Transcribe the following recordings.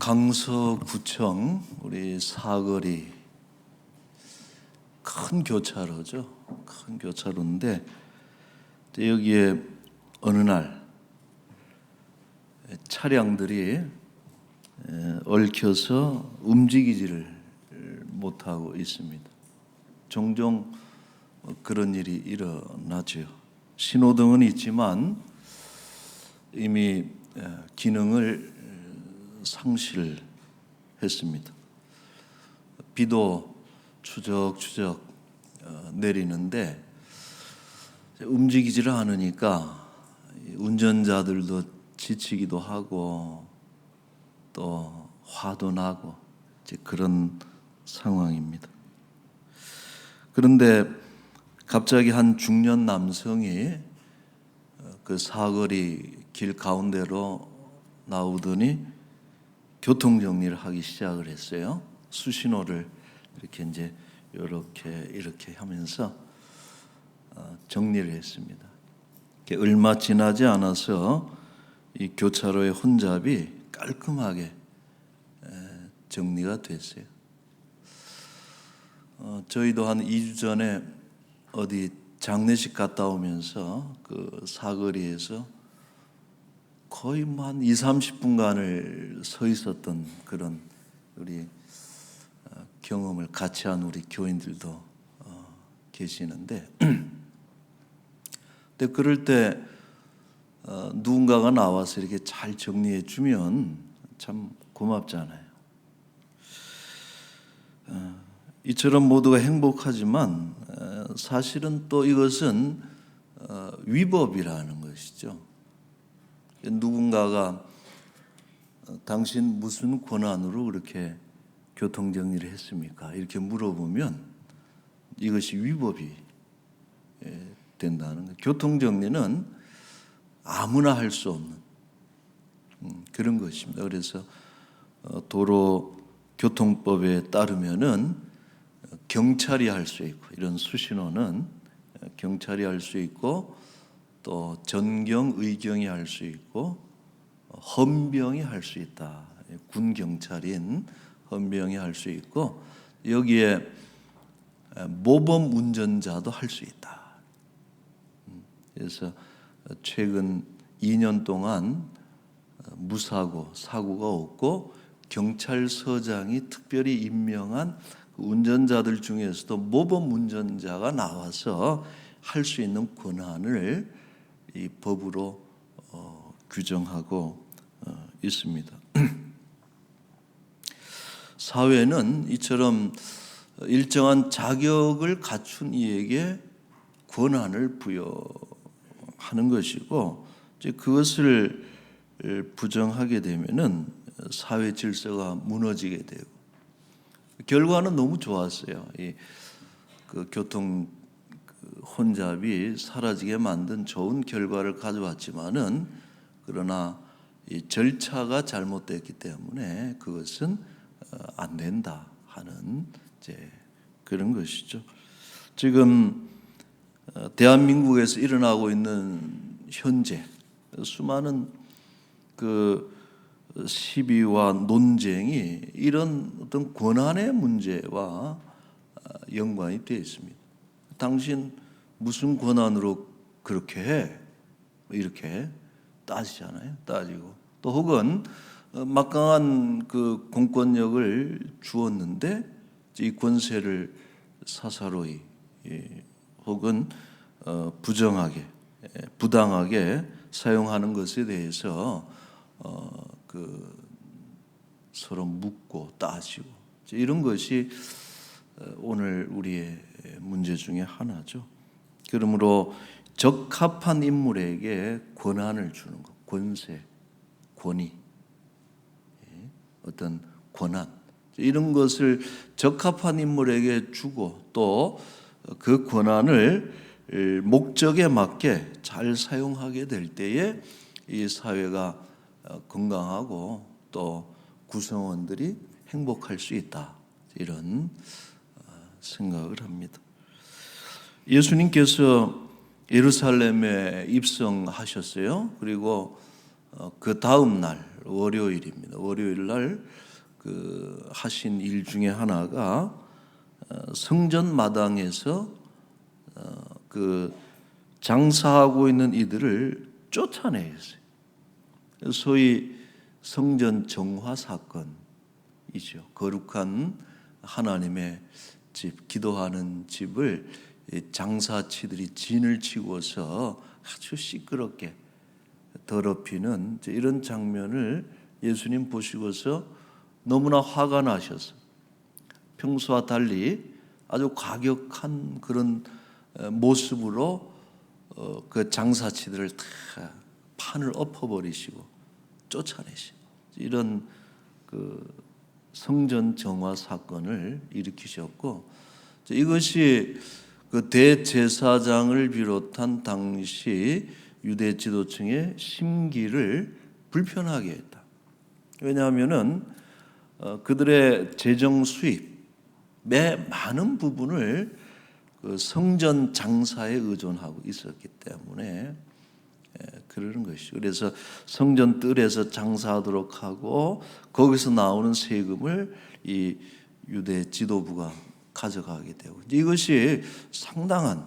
강서구청 우리 사거리 큰 교차로죠. 큰 교차로인데 여기에 어느 날 차량들이 얽혀서 움직이지를 못하고 있습니다. 종종 그런 일이 일어나죠. 신호등은 있지만 이미 기능을 상실했습니다. 비도 추적추적 내리는데 움직이지를 않으니까 운전자들도 지치기도 하고 또 화도 나고 이제 그런 상황입니다. 그런데 갑자기 한 중년 남성이 그 사거리 길 가운데로 나오더니 교통 정리를 하기 시작을 했어요. 수신호를 이렇게 이렇게 하면서 정리를 했습니다. 얼마 지나지 않아서 이 교차로의 혼잡이 깔끔하게 정리가 됐어요. 저희도 한 2주 전에 어디 장례식 갔다 오면서 그 사거리에서 거의 한 20-30분간을 서 있었던 그런 우리 경험을 같이 한 우리 교인들도 계시는데 근데 그럴 때 누군가가 나와서 이렇게 잘 정리해 주면 참 고맙잖아요. 이처럼 모두가 행복하지만 사실은 또 이것은 위법이라는 것이죠. 누군가가 당신 무슨 권한으로 그렇게 교통정리를 했습니까? 이렇게 물어보면 이것이 위법이 된다는 거예요. 교통정리는 아무나 할 수 없는 그런 것입니다. 그래서 도로교통법에 따르면은 경찰이 할 수 있고 이런 수신호는 경찰이 할 수 있고 또 전경, 의경이 할 수 있고 헌병이 할 수 있다. 군 경찰인 헌병이 할 수 있고 여기에 모범 운전자도 할 수 있다. 그래서 최근 2년 동안 무사고, 사고가 없고 경찰서장이 특별히 임명한 운전자들 중에서도 모범 운전자가 나와서 할 수 있는 권한을 이 법으로 규정하고 있습니다. 사회는 이처럼 일정한 자격을 갖춘 이에게 권한을 부여하는 것이고 이제 그것을 부정하게 되면은 사회 질서가 무너지게 되고 결과는 너무 좋았어요. 그 교통 혼잡이 사라지게 만든 좋은 결과를 가져왔지만은 그러나 이 절차가 잘못됐기 때문에 그것은 안 된다 하는 이제 그런 것이죠. 지금 대한민국에서 일어나고 있는 현재 수많은 그 시비와 논쟁이 이런 어떤 권한의 문제와 연관이 되어 있습니다. 당신 무슨 권한으로 그렇게 해? 이렇게 따지잖아요. 따지고 또 혹은 막강한 그 공권력을 주었는데 이 권세를 사사로이 혹은 부정하게 부당하게 사용하는 것에 대해서 서로 묻고 따지고 이런 것이 오늘 우리의 문제 중에 하나죠. 그러므로 적합한 인물에게 권한을 주는 것, 권세, 권위, 어떤 권한 이런 것을 적합한 인물에게 주고 또 그 권한을 목적에 맞게 잘 사용하게 될 때에 이 사회가 건강하고 또 구성원들이 행복할 수 있다. 이런 생각을 합니다. 예수님께서 예루살렘에 입성하셨어요. 그리고 그 다음 날 월요일입니다. 월요일 날 하신 일 중에 하나가 성전 마당에서 장사하고 있는 이들을 쫓아내었어요. 소위 성전 정화 사건이죠. 거룩한 하나님의 집, 기도하는 집을 장사치들이 진을 치고서 아주 시끄럽게 더럽히는 이런 장면을 예수님 보시고서 너무나 화가 나셨어요. 평소와 달리 아주 과격한 그런 모습으로 그 장사치들을 다 판을 엎어버리시고 쫓아내시고 이런 성전 정화 사건을 일으키셨고, 이것이 대제사장을 비롯한 당시 유대 지도층의 심기를 불편하게 했다. 왜냐하면은 그들의 재정 수입의 많은 부분을 성전 장사에 의존하고 있었기 때문에 그러는 것이죠. 그래서 성전 뜰에서 장사하도록 하고 거기서 나오는 세금을 이 유대 지도부가 가져가게 되고, 이것이 상당한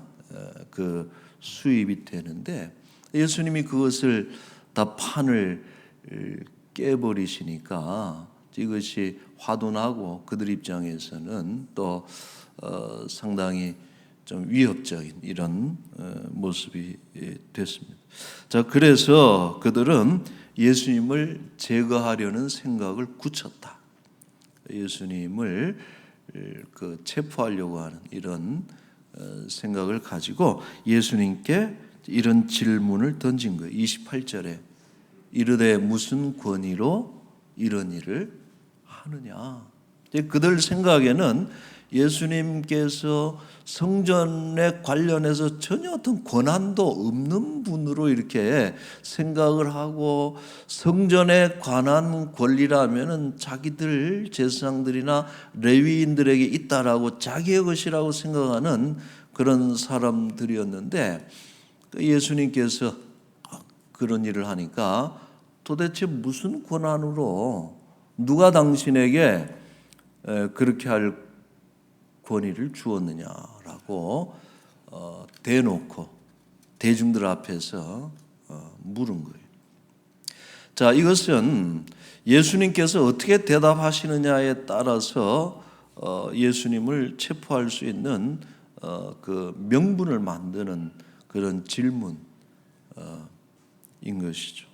수입이 되는데 예수님이 그것을 다 판을 깨버리시니까 이것이 화도 나고 그들 입장에서는 또 상당히 좀 위협적인 이런 모습이 됐습니다. 자, 그래서 그들은 예수님을 제거하려는 생각을 굳혔다. 예수님을 체포하려고 하는 이런 생각을 가지고 예수님께 이런 질문을 던진 거예요. 28절에 이르되 무슨 권위로 이런 일을 하느냐. 그들 생각에는 예수님께서 성전에 관련해서 전혀 어떤 권한도 없는 분으로 이렇게 생각을 하고, 성전에 관한 권리라면은 자기들 제사장들이나 레위인들에게 있다라고 자기의 것이라고 생각하는 그런 사람들이었는데, 예수님께서 그런 일을 하니까 도대체 무슨 권한으로 누가 당신에게 그렇게 할 권위를 주었느냐라고 대놓고 대중들 앞에서 물은 거예요. 자, 이것은 예수님께서 어떻게 대답하시느냐에 따라서 예수님을 체포할 수 있는 그 명분을 만드는 그런 질문인 것이죠.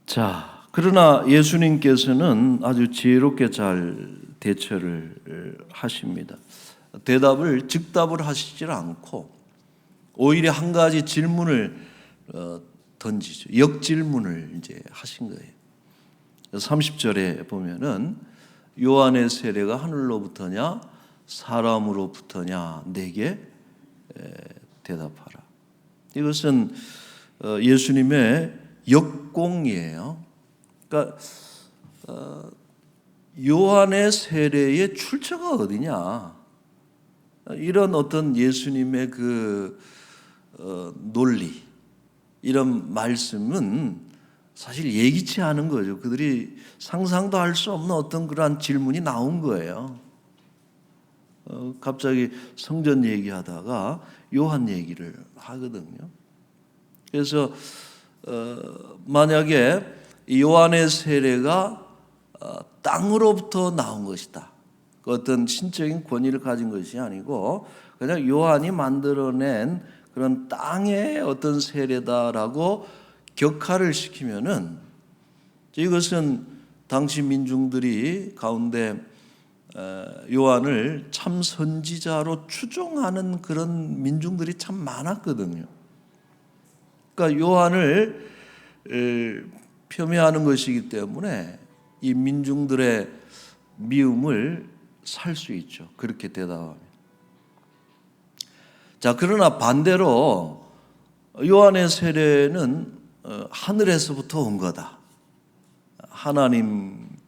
자, 그러나 예수님께서는 아주 지혜롭게 잘 대처를 하십니다. 대답을 즉답을 하시지 않고 오히려 한 가지 질문을 던지죠. 역질문을 이제 하신 거예요. 30절에 보면은 요한의 세례가 하늘로부터냐 사람으로부터냐 내게 대답하라. 이것은 예수님의 역공이에요. 그러니까 요한의 세례의 출처가 어디냐, 이런 어떤 예수님의 논리, 이런 말씀은 사실 예기치 않은 거죠. 그들이 상상도 할 수 없는 어떤 그러한 질문이 나온 거예요. 갑자기 성전 얘기하다가 요한 얘기를 하거든요. 그래서 만약에 요한의 세례가 땅으로부터 나온 것이다, 어떤 신적인 권위를 가진 것이 아니고 그냥 요한이 만들어낸 그런 땅의 어떤 세례다라고 격하를 시키면은, 이것은 당시 민중들이 가운데 요한을 참 선지자로 추종하는 그런 민중들이 참 많았거든요. 그러니까 요한을 폄훼하는 것이기 때문에 이 민중들의 미움을 살 수 있죠. 그렇게 대답하면. 자, 그러나 반대로 요한의 세례는 하늘에서부터 온 거다, 하나님께서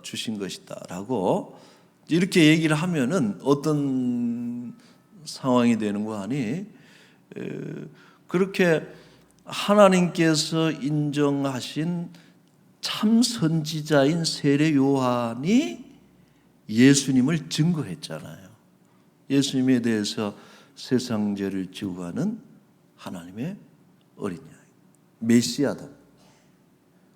주신 것이다라고 이렇게 얘기를 하면은 어떤 상황이 되는 거 아니? 그렇게 하나님께서 인정하신 참 선지자인 세례 요한이 예수님을 증거했잖아요. 예수님에 대해서 세상 죄를 지고 가는 하나님의 어린 양, 메시아다.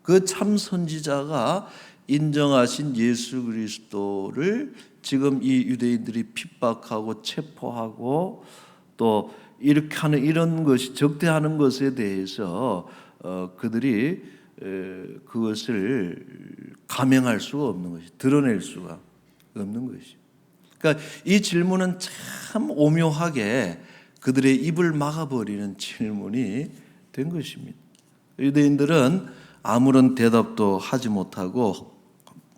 그 참 선지자가 인정하신 예수 그리스도를 지금 이 유대인들이 핍박하고 체포하고 또 이렇게 하는 이런 것이 적대하는 것에 대해서 그들이 그것을 감행할 수가 없는 것이, 드러낼 수가 없는 것이. 그러니까 이 질문은 참 오묘하게 그들의 입을 막아버리는 질문이 된 것입니다. 유대인들은 아무런 대답도 하지 못하고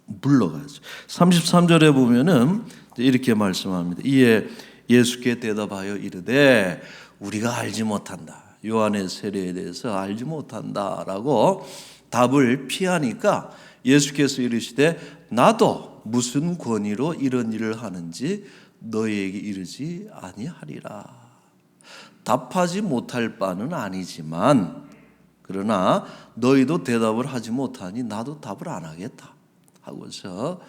물러가죠. 33절에 보면은 이렇게 말씀합니다. 이에 예수께 대답하여 이르되 우리가 알지 못한다. 요한의 세례에 대해서 알지 못한다라고 답을 피하니까 예수께서 이르시되 나도 무슨 권위로 이런 일을 하는지 너희에게 이르지 아니하리라. 답하지 못할 바는 아니지만 그러나 너희도 대답을 하지 못하니 나도 답을 안 하겠다 하고서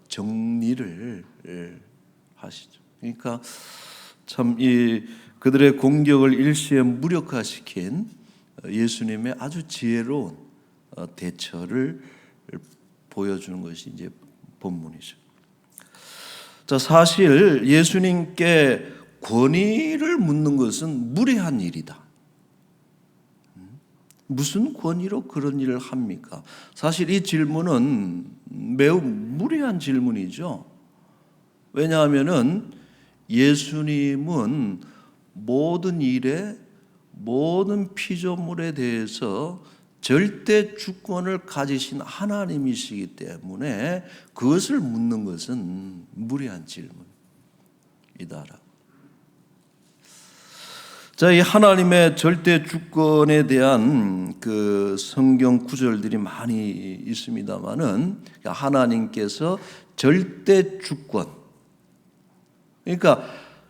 정리를 하시죠. 그러니까 참 이 그들의 공격을 일시에 무력화시킨 예수님의 아주 지혜로운 대처를 보여주는 것이 이제 본문이죠. 자, 사실 예수님께 권위를 묻는 것은 무례한 일이다. 무슨 권위로 그런 일을 합니까? 사실 이 질문은 매우 무례한 질문이죠. 왜냐하면은 예수님은 모든 일에 모든 피조물에 대해서 절대 주권을 가지신 하나님이시기 때문에 그것을 묻는 것은 무례한 질문이다라고. 자, 이 하나님의 절대 주권에 대한 그 성경 구절들이 많이 있습니다만은 하나님께서 절대 주권, 그러니까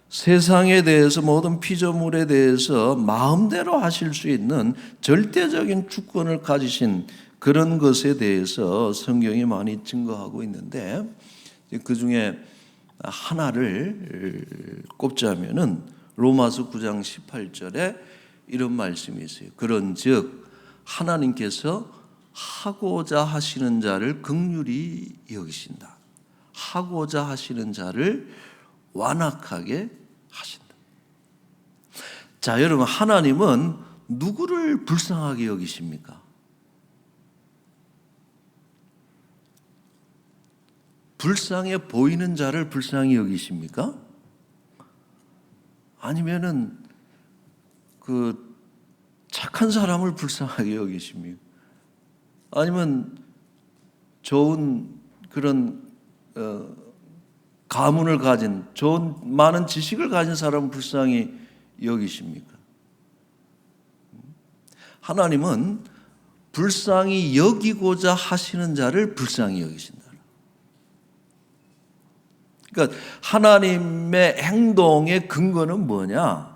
세상에 대해서 모든 피조물에 대해서 마음대로 하실 수 있는 절대적인 주권을 가지신 그런 것에 대해서 성경이 많이 증거하고 있는데 그 중에 하나를 꼽자면은 로마서 9장 18절에 이런 말씀이 있어요. 그런즉 하나님께서 하고자 하시는 자를 긍휼히 여기신다. 하고자 하시는 자를 완악하게 하신다. 자, 여러분, 하나님은 누구를 불쌍하게 여기십니까? 불쌍해 보이는 자를 불쌍히 여기십니까? 아니면은 그 착한 사람을 불쌍하게 여기십니까? 아니면 좋은 그런 가문을 가진 좋은 많은 지식을 가진 사람을 불쌍히 여기십니까? 하나님은 불쌍히 여기고자 하시는 자를 불쌍히 여기신다. 그러니까 하나님의 행동의 근거는 뭐냐?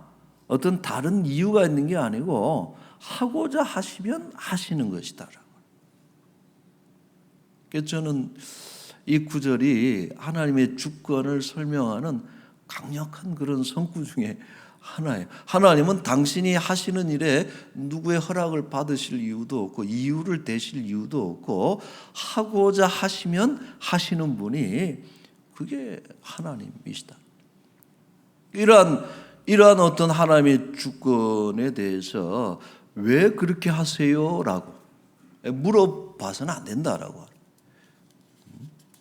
어떤 다른 이유가 있는 게 아니고 하고자 하시면 하시는 것이다라고. 그래서 저는 이 구절이 하나님의 주권을 설명하는 강력한 그런 성구 중에 하나예요. 하나님은 당신이 하시는 일에 누구의 허락을 받으실 이유도 없고 이유를 대실 이유도 없고 하고자 하시면 하시는 분이 그게 하나님이시다. 이러한 어떤 하나님의 주권에 대해서 왜 그렇게 하세요라고 물어봐서는 안 된다라고.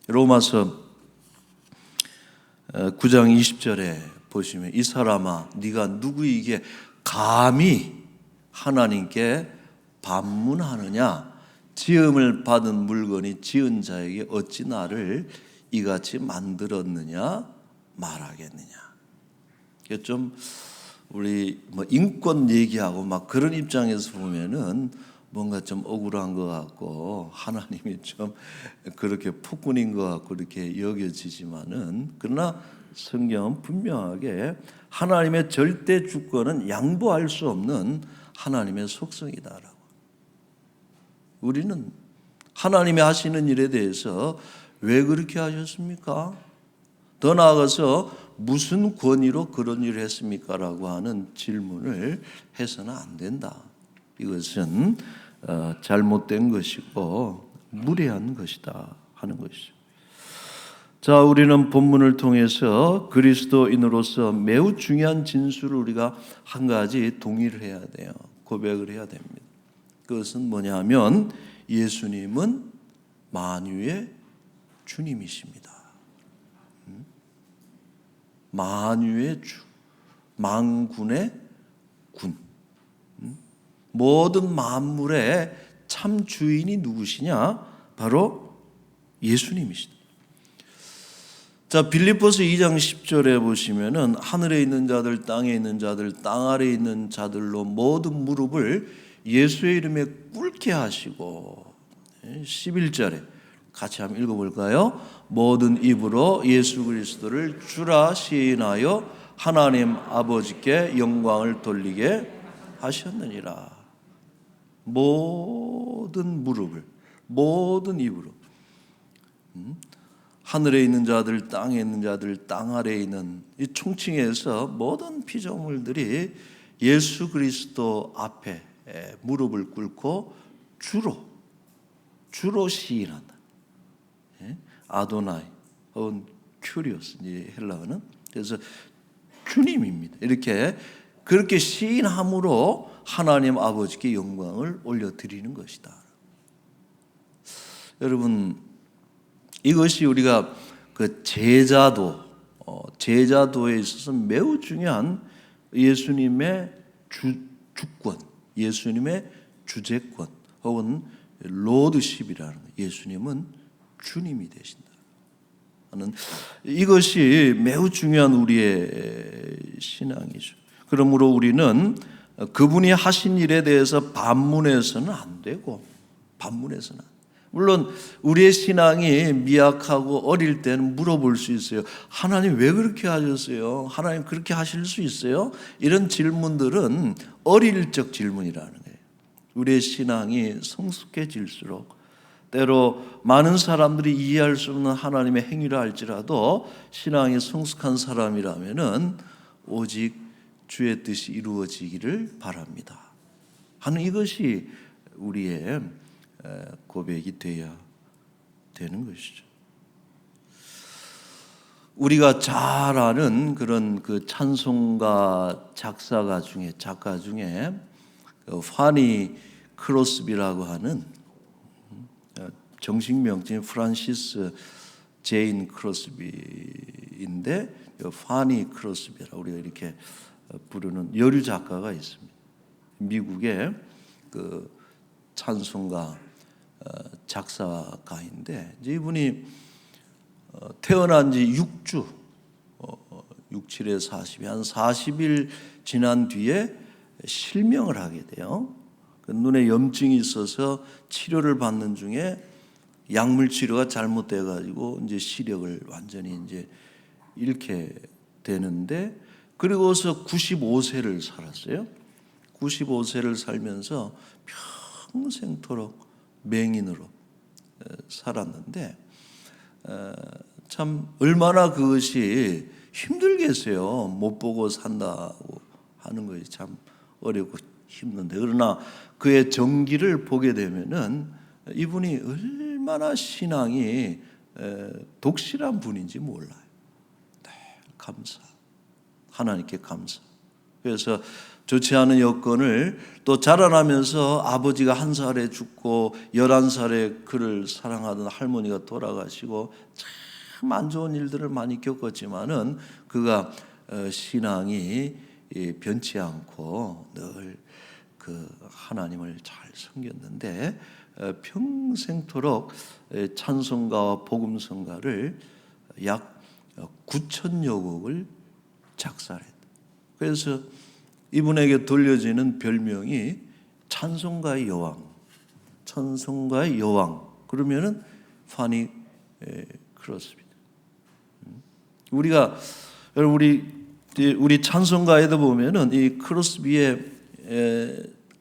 로마서 9장 20절에 보시면 이 사람아 네가 누구에게 감히 하나님께 반문하느냐? 지음을 받은 물건이 지은 자에게 어찌 나를 이같이 만들었느냐 말하겠느냐. 좀 우리 인권 얘기하고 막 그런 입장에서 보면은 뭔가 좀 억울한 것 같고 하나님이 좀 그렇게 폭군인 것 같고 이렇게 여겨지지만은 그러나 성경은 분명하게 하나님의 절대 주권은 양보할 수 없는 하나님의 속성이다라고. 우리는 하나님이 하시는 일에 대해서 왜 그렇게 하셨습니까? 더 나아가서 무슨 권위로 그런 일을 했습니까? 라고 하는 질문을 해서는 안 된다. 이것은 잘못된 것이고 무례한 것이다 하는 것이죠. 자, 우리는 본문을 통해서 그리스도인으로서 매우 중요한 진술을 우리가 한 가지 동의를 해야 돼요. 고백을 해야 됩니다. 그것은 뭐냐 하면 예수님은 만유의 주님이십니다. 만유의 주, 만군의 군. 모든 만물의 참 주인이 누구시냐? 바로 예수님이시다. 자, 빌립보서 2장 10절에 보시면은 하늘에 있는 자들, 땅에 있는 자들, 땅 아래에 있는 자들로 모든 무릎을 예수의 이름에 꿇게 하시고, 11절에 같이 한번 읽어볼까요? 모든 입으로 예수 그리스도를 주라 시인하여 하나님 아버지께 영광을 돌리게 하셨느니라. 모든 무릎을, 모든 입으로, 하늘에 있는 자들, 땅에 있는 자들, 땅 아래에 있는 이 총칭해서 모든 피조물들이 예수 그리스도 앞에 무릎을 꿇고 주로 시인한다. 아도나이 혹은 큐리오스, 헬라어는. 그래서 주님입니다. 이렇게 그렇게 시인함으로 하나님 아버지께 영광을 올려드리는 것이다. 여러분, 이것이 우리가 그 제자도에 있어서 매우 중요한 예수님의 주권, 예수님의 주재권 혹은 로드십이라는 거예요. 예수님은 주님이 되신다 하는 이것이 매우 중요한 우리의 신앙이죠. 그러므로 우리는 그분이 하신 일에 대해서 반문해서는 안 되고, 물론 우리의 신앙이 미약하고 어릴 때는 물어볼 수 있어요. 하나님 왜 그렇게 하셨어요? 하나님 그렇게 하실 수 있어요? 이런 질문들은 어릴 적 질문이라는 거예요. 우리의 신앙이 성숙해질수록 때로 많은 사람들이 이해할 수 없는 하나님의 행위를 할지라도 신앙이 성숙한 사람이라면은 오직 주의 뜻이 이루어지기를 바랍니다 하는 이것이 우리의 고백이 돼야 되는 것이죠. 우리가 잘 아는 그런 그 찬송가 작가 중에 파니 크로스비라고 하는, 정식 명칭이 프란시스 제인 크로스비인데 파니 크로스비라 우리가 이렇게 부르는 여류 작가가 있습니다. 미국의 그 찬송가 작사가인데, 이분이 태어난 지 6주, 67에 40이 한 40일 지난 뒤에 실명을 하게 돼요. 눈에 염증이 있어서 치료를 받는 중에 약물 치료가 잘못돼 가지고 이제 시력을 완전히 이제 잃게 되는데, 그리고서 95세를 살았어요. 95세를 살면서 평생토록 맹인으로 살았는데, 참 얼마나 그것이 힘들겠어요. 못 보고 산다고 하는 것이 참 어렵고 힘든데, 그러나 그의 정기를 보게 되면은 이분이 얼마나 신앙이 독실한 분인지 몰라요. 감사, 하나님께 감사. 그래서 좋지 않은 여건을 또 자라나면서 아버지가 1살에 죽고 11살에 그를 사랑하던 할머니가 돌아가시고 참 안 좋은 일들을 많이 겪었지만은 그가 신앙이 변치 않고 늘 그 하나님을 잘 섬겼는데, 평생토록 찬송가와 복음성가를 약 9천여 곡을 작사했다. 그래서 이분에게 돌려지는 별명이 찬송가의 여왕, 찬송가의 여왕. 그러면은 파니 크로스비. 우리가 우리 찬송가에도 보면은 이 크로스비의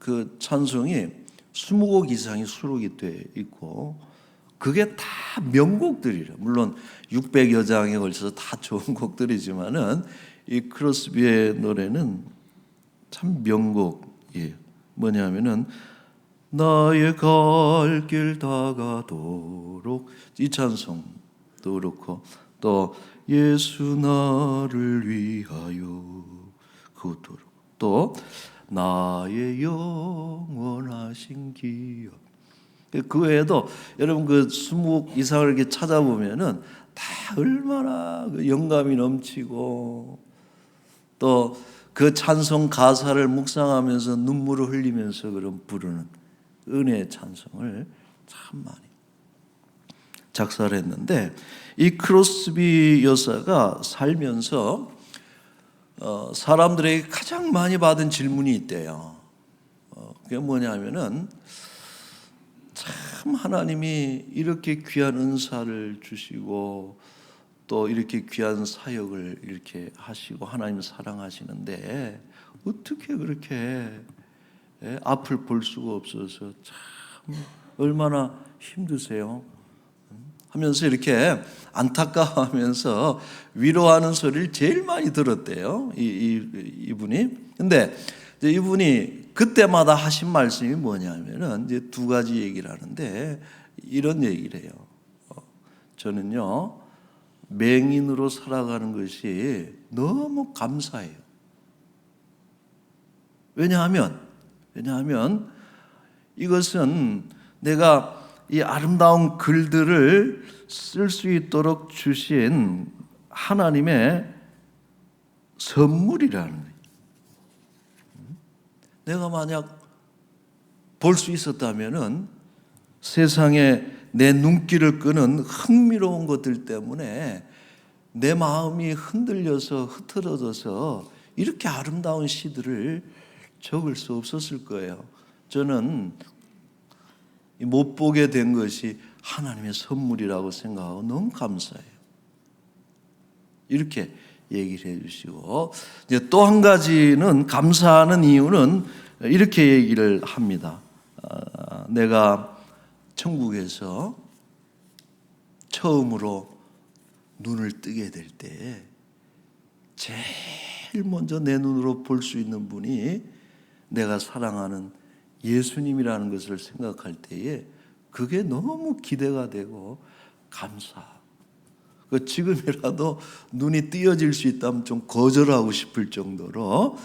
그 찬송이 20곡 이상이 수록이 돼 있고 그게 다 명곡들이래요. 물론 600여 장에 걸쳐서 다 좋은 곡들이지만은 이 크로스비의 노래는 참 명곡이에요. 뭐냐면은 나의 갈 길 다가도록 이 찬송도 그렇고 또 예수 나를 위하여 그것도 그렇고 또 나의 영원하신 기억 그 외에도 여러분 그 20곡 이상을 이렇게 찾아보면은 다 얼마나 영감이 넘치고 또 그 찬송 가사를 묵상하면서 눈물을 흘리면서 그런 부르는 은혜의 찬송을 참 많이 작사를 했는데 이 크로스비 여사가 살면서 사람들에게 가장 많이 받은 질문이 있대요. 그게 뭐냐면은 참 하나님이 이렇게 귀한 은사를 주시고 또 이렇게 귀한 사역을 이렇게 하시고 하나님 사랑하시는데 어떻게 그렇게 앞을 볼 수가 없어서 참 얼마나 힘드세요? 하면서 이렇게 안타까워하면서 위로하는 소리를 제일 많이 들었대요. 이분이. 근데 이분이 그때마다 하신 말씀이 뭐냐면은 이제 두 가지 얘기를 하는데 이런 얘기를 해요. 저는요 맹인으로 살아가는 것이 너무 감사해요. 왜냐하면 이것은 내가 이 아름다운 글들을 쓸 수 있도록 주신 하나님의 선물이라는 거예요. 내가 만약 볼 수 있었다면은 세상에 내 눈길을 끄는 흥미로운 것들 때문에 내 마음이 흔들려서 흐트러져서 이렇게 아름다운 시들을 적을 수 없었을 거예요. 저는 못 보게 된 것이 하나님의 선물이라고 생각하고 너무 감사해요. 이렇게 얘기를 해주시고 이제 또 한 가지는 감사하는 이유는 이렇게 얘기를 합니다. 내가 천국에서 처음으로 눈을 뜨게 될 때 제일 먼저 내 눈으로 볼 수 있는 분이 내가 사랑하는 예수님이라는 것을 생각할 때에 그게 너무 기대가 되고 감사하고 지금이라도 눈이 띄어질 수 있다면 좀 거절하고 싶을 정도로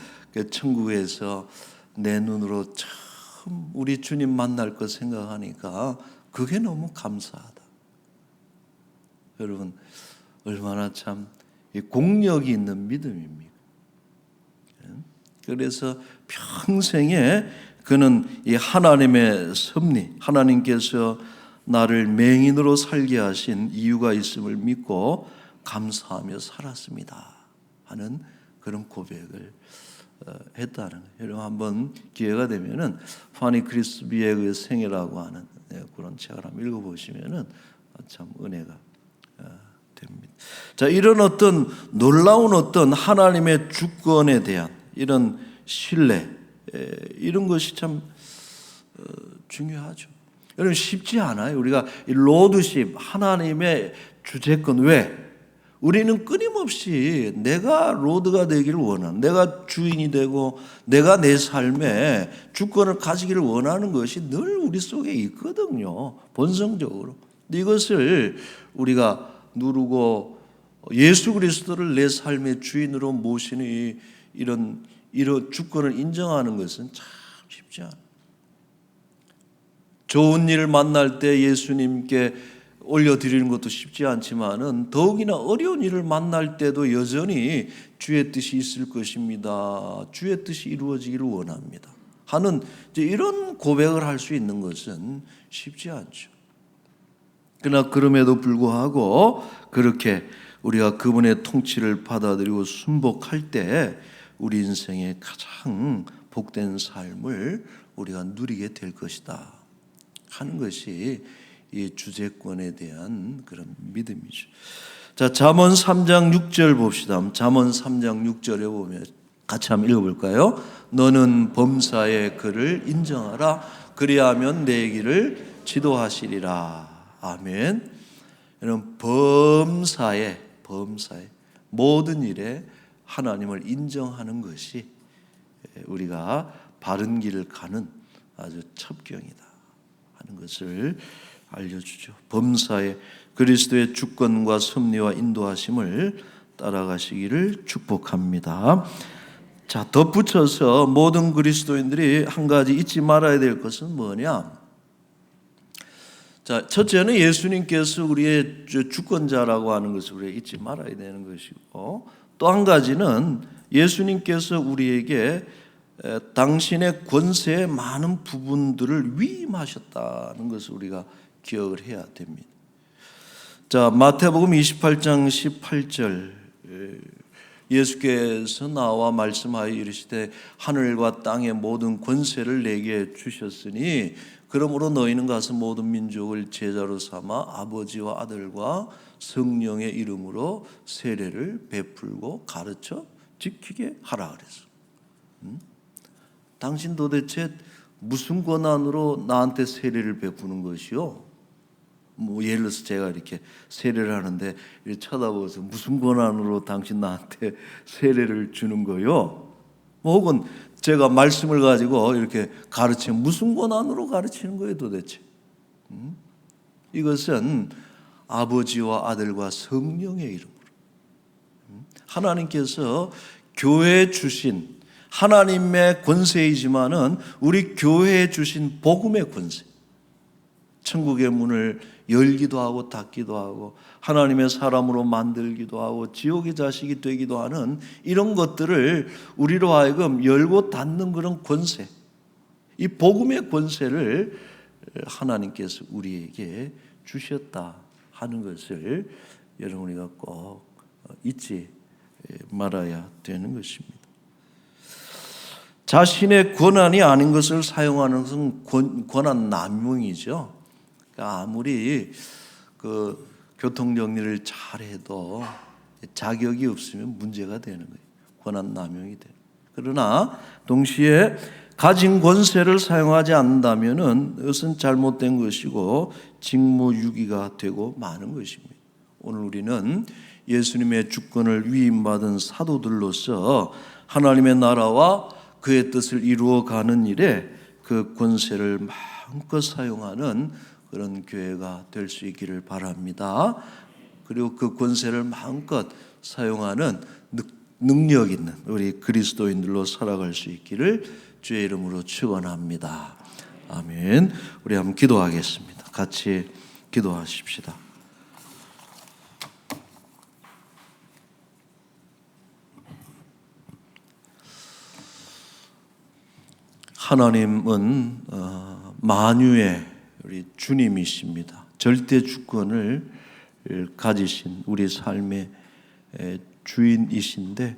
천국에서 내 눈으로 처음 우리 주님 만날 것 생각하니까 그게 너무 감사하다. 여러분 얼마나 참 공력이 있는 믿음입니까? 그래서 평생에 그는 이 하나님의 섭리, 하나님께서 나를 맹인으로 살게 하신 이유가 있음을 믿고 감사하며 살았습니다 하는 그런 고백을 했다는 거예요. 여러분 한번 기회가 되면은 파니 크리스비의 그 생애라고 하는 그런 책을 한번 읽어보시면은 참 은혜가 됩니다. 자, 이런 어떤 놀라운 어떤 하나님의 주권에 대한 이런 신뢰, 이런 것이 참 중요하죠. 여러분 쉽지 않아요. 우리가 이 로드십, 하나님의 주재권, 왜? 우리는 끊임없이 내가 로드가 되기를 원하는, 내가 주인이 되고 내가 내 삶에 주권을 가지기를 원하는 것이 늘 우리 속에 있거든요. 본성적으로. 이것을 우리가 누르고 예수 그리스도를 내 삶의 주인으로 모시는 이런 주권을 인정하는 것은 참 쉽지 않아요. 좋은 일을 만날 때 예수님께 올려드리는 것도 쉽지 않지만은 더욱이나 어려운 일을 만날 때도 여전히 주의 뜻이 있을 것입니다. 주의 뜻이 이루어지기를 원합니다. 하는 이런 고백을 할 수 있는 것은 쉽지 않죠. 그러나 그럼에도 불구하고 그렇게 우리가 그분의 통치를 받아들이고 순복할 때 우리 인생의 가장 복된 삶을 우리가 누리게 될 것이다 하는 것이 이 주재권에 대한 그런 믿음이죠. 자, 잠언 3장 6절 봅시다. 잠언 3장 6절에 보면 같이 한번 읽어볼까요? 너는 범사에 그를 인정하라. 그리하면 내 길을 지도하시리라. 아멘. 여러분, 범사에 모든 일에 하나님을 인정하는 것이 우리가 바른 길을 가는 아주 첩경이다 하는 것을 알려주죠. 범사에 그리스도의 주권과 섭리와 인도하심을 따라가시기를 축복합니다. 자, 덧붙여서 모든 그리스도인들이 한 가지 잊지 말아야 될 것은 뭐냐? 자, 첫째는 예수님께서 우리의 주권자라고 하는 것을 우리가 잊지 말아야 되는 것이고, 또 한 가지는 예수님께서 우리에게 당신의 권세의 많은 부분들을 위임하셨다는 것을 우리가 기억을 해야 됩니다. 자, 마태복음 28장 18절, 예수께서 나와 말씀하여 이르시되 하늘과 땅의 모든 권세를 내게 주셨으니 그러므로 너희는 가서 모든 민족을 제자로 삼아 아버지와 아들과 성령의 이름으로 세례를 베풀고 가르쳐 지키게 하라 그랬어. 당신 도대체 무슨 권한으로 나한테 세례를 베푸는 것이요? 뭐 예를 들어서 제가 이렇게 세례를 하는데 이렇게 쳐다보면서 무슨 권한으로 당신 나한테 세례를 주는 거요? 뭐 혹은 제가 말씀을 가지고 이렇게 가르치면 무슨 권한으로 가르치는 거예요 도대체? 이것은 아버지와 아들과 성령의 이름으로 하나님께서 교회에 주신 하나님의 권세이지만은 우리 교회에 주신 복음의 권세, 천국의 문을 열기도 하고 닫기도 하고 하나님의 사람으로 만들기도 하고 지옥의 자식이 되기도 하는 이런 것들을 우리로 하여금 열고 닫는 그런 권세, 이 복음의 권세를 하나님께서 우리에게 주셨다 하는 것을 여러분 우리가 꼭 잊지 말아야 되는 것입니다. 자신의 권한이 아닌 것을 사용하는 것은 권한 남용이죠. 그러니까 아무리 그 교통 정리를 잘해도 자격이 없으면 문제가 되는 거예요. 권한 남용이 돼요. 그러나 동시에 가진 권세를 사용하지 않는다면은 이것은 잘못된 것이고 직무유기가 되고 마는 것입니다. 오늘 우리는 예수님의 주권을 위임받은 사도들로서 하나님의 나라와 그의 뜻을 이루어가는 일에 그 권세를 마음껏 사용하는 그런 교회가 될 수 있기를 바랍니다. 그리고 그 권세를 마음껏 사용하는 능력 있는 우리 그리스도인들로 살아갈 수 있기를 주의 이름으로 축원합니다. 아멘. 우리 한번 기도하겠습니다. 같이 기도하십시다. 하나님은 만유의 우리 주님이십니다. 절대 주권을 가지신 우리 삶의 주인이신데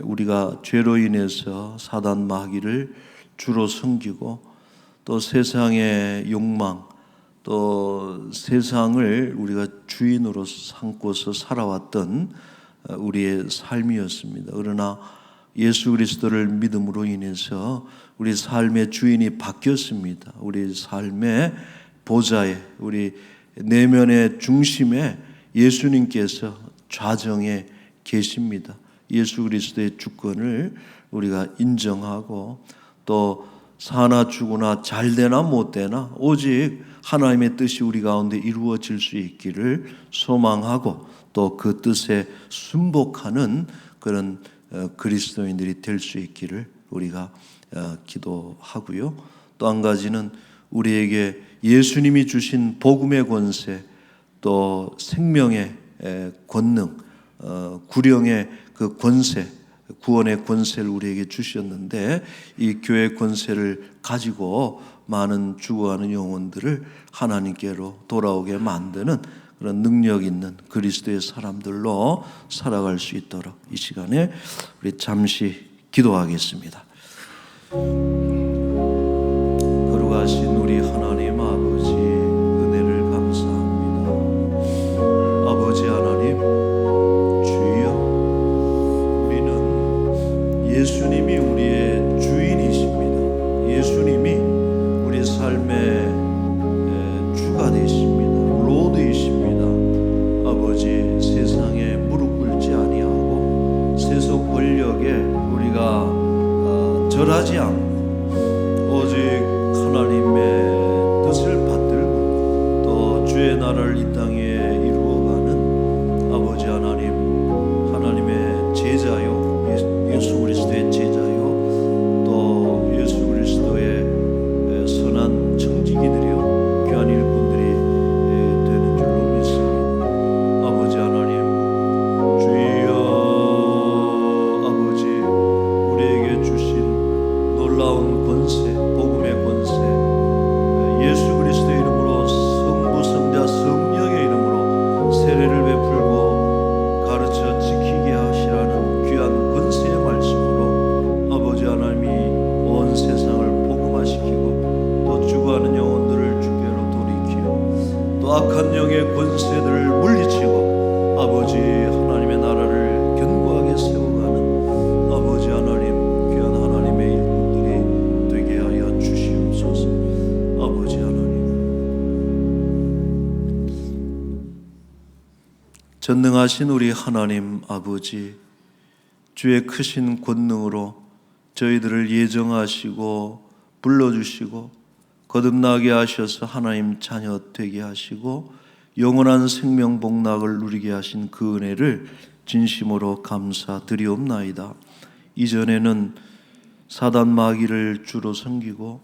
우리가 죄로 인해서 사단 마귀를 주로 섬기고 또 세상의 욕망 또 세상을 우리가 주인으로 삼고서 살아왔던 우리의 삶이었습니다. 그러나 예수 그리스도를 믿음으로 인해서 우리 삶의 주인이 바뀌었습니다. 우리 삶의 보좌에 우리 내면의 중심에 예수님께서 좌정에 계십니다. 예수 그리스도의 주권을 우리가 인정하고 또 사나 죽으나 잘되나 못되나 오직 하나님의 뜻이 우리 가운데 이루어질 수 있기를 소망하고 또 그 뜻에 순복하는 그런 그리스도인들이 될 수 있기를 우리가 기도하고요. 또 한 가지는 우리에게 예수님이 주신 복음의 권세 또 생명의 권능 구령의 그 권세 구원의 권세를 우리에게 주셨는데 이 교회의 권세를 가지고 많은 죽어가는 영혼들을 하나님께로 돌아오게 만드는 그런 능력 있는 그리스도의 사람들로 살아갈 수 있도록 이 시간에 우리 잠시 기도하겠습니다. 거룩하신 우리 하나님 아버지 은혜를 감사합니다. 아버지 하나님 주여 우리는 예수님이 우리의 주인이십니다. 예수님이 우리 삶의 주가 되십니다. 로드이십니다. 아버지, 세상에 무릎 꿇지 아니하고 세속 권력에 우리가 절하지 않고 오직 하나님의 뜻을 받들고 또 주의 나라를 이 땅에 이루어가는 아버지 하나님, 하나님의 제자요, 예수 그리스도의 제자요, 또 예수 그리스도의 선한 청지기들이요, 귀한 일꾼들이 되는 줄로 믿습니다. 아버지 하나님, 주여, 아버지 우리에게 주신 놀라운 권세, 복음의 권세, 예수 그리스도의 이름으로 성부, 성자, 성령의 이름으로 세례를 베풀고 가르쳐 지키게 하시라는 귀한 권세의 말씀으로 아버지 하나님이 온 세상을 복음화시키고 또 죽어가는 영혼들을 주께로 돌이키고 또 악한 영의 권세들을 물리치고 아버지 하나님의 나라를 견고하게 세워가는 아버지 하나님, 귀한 하나님의 일꾼들이 되게 하여 주시옵소서. 아버지 하나님, 전능하신 우리 하나님 아버지, 주의 크신 권능으로 저희들을 예정하시고 불러주시고 거듭나게 하셔서 하나님 자녀 되게 하시고 영원한 생명 복락을 누리게 하신 그 은혜를 진심으로 감사드리옵나이다. 이전에는 사단 마귀를 주로 섬기고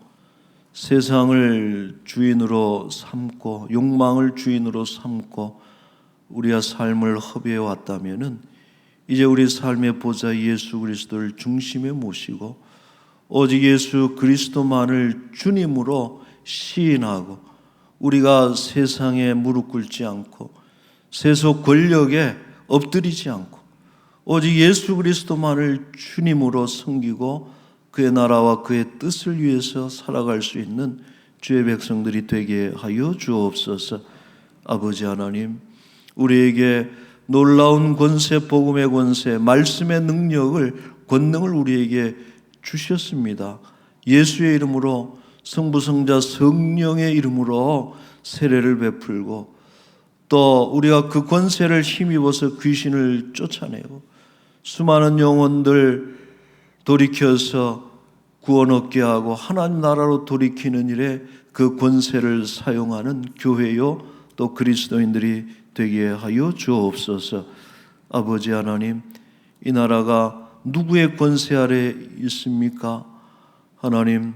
세상을 주인으로 삼고 욕망을 주인으로 삼고 우리의 삶을 허비해 왔다면은 이제 우리 삶의 보좌 예수 그리스도를 중심에 모시고 오직 예수 그리스도만을 주님으로 시인하고 우리가 세상에 무릎 꿇지 않고 세속 권력에 엎드리지 않고 오직 예수 그리스도만을 주님으로 섬기고 그의 나라와 그의 뜻을 위해서 살아갈 수 있는 주의 백성들이 되게 하여 주옵소서. 아버지 하나님, 우리에게 놀라운 권세, 복음의 권세, 말씀의 능력을, 권능을 우리에게 주셨습니다. 예수의 이름으로, 성부, 성자, 성령의 이름으로 세례를 베풀고 또 우리가 그 권세를 힘입어서 귀신을 쫓아내고 수많은 영혼들 돌이켜서 구원 얻게 하고 하나님 나라로 돌이키는 일에 그 권세를 사용하는 교회요 또 그리스도인들이 되게 하여 주옵소서. 아버지 하나님, 이 나라가 누구의 권세 아래 있습니까? 하나님,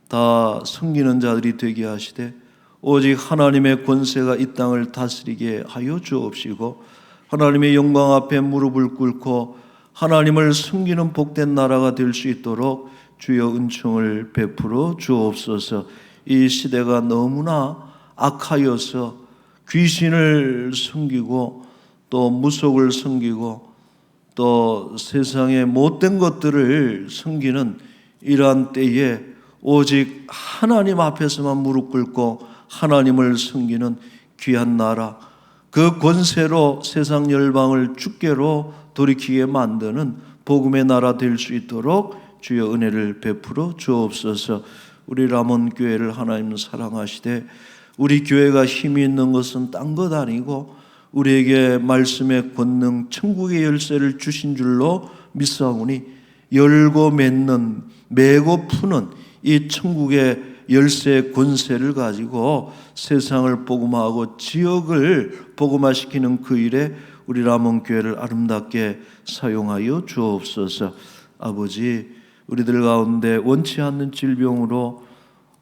다 섬기는 자들이 되게 하시되 오직 하나님의 권세가 이 땅을 다스리게 하여 주옵시고 하나님의 영광 앞에 무릎을 꿇고 하나님을 섬기는 복된 나라가 될 수 있도록 주여 은총을 베풀어 주옵소서. 이 시대가 너무나 악하여서 귀신을 섬기고 또 무속을 섬기고 또 세상의 못된 것들을 섬기는 이러한 때에 오직 하나님 앞에서만 무릎 꿇고 하나님을 섬기는 귀한 나라, 그 권세로 세상 열방을 주께로 돌이키게 만드는 복음의 나라 될 수 있도록 주여 은혜를 베풀어 주옵소서. 우리 라몬 교회를 하나님 사랑하시되 우리 교회가 힘이 있는 것은 딴 것 아니고 우리에게 말씀의 권능, 천국의 열쇠를 주신 줄로 믿사오니 열고 맺는, 매고 푸는 이 천국의 열쇠의 권세를 가지고 세상을 복음화하고 지역을 복음화시키는 그 일에 우리 라몬 교회를 아름답게 사용하여 주옵소서. 아버지, 우리들 가운데 원치 않는 질병으로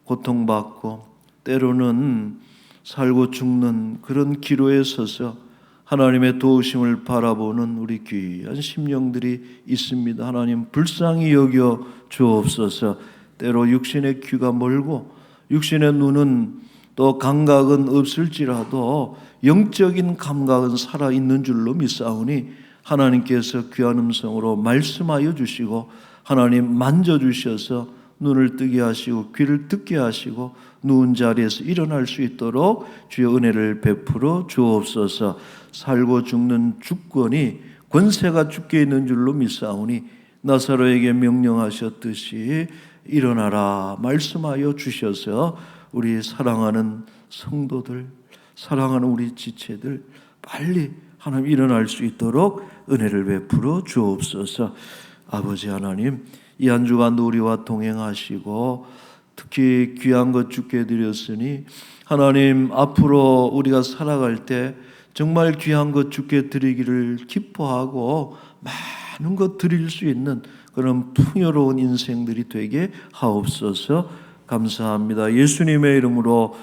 고통받고 때로는 살고 죽는 그런 기로에 서서 하나님의 도우심을 바라보는 우리 귀한 심령들이 있습니다. 하나님 불쌍히 여겨 주옵소서. 때로 육신의 귀가 멀고 육신의 눈은 또 감각은 없을지라도 영적인 감각은 살아있는 줄로 믿사오니 하나님께서 귀한 음성으로 말씀하여 주시고 하나님 만져주셔서 눈을 뜨게 하시고 귀를 듣게 하시고 누운 자리에서 일어날 수 있도록 주의 은혜를 베풀어 주옵소서. 살고 죽는 주권이 권세가 주께 있는 줄로 믿사오니 나사로에게 명령하셨듯이 일어나라 말씀하여 주셔서 우리 사랑하는 성도들, 사랑하는 우리 지체들 빨리 하나님 일어날 수 있도록 은혜를 베풀어 주옵소서. 아버지 하나님, 이 한 주간도 우리와 동행하시고 특히 귀한 것 주께 드렸으니 하나님 앞으로 우리가 살아갈 때 정말 귀한 것 주께 드리기를 기뻐하고 많은 것 드릴 수 있는 그런 풍요로운 인생들이 되게 하옵소서. 감사합니다. 예수님의 이름으로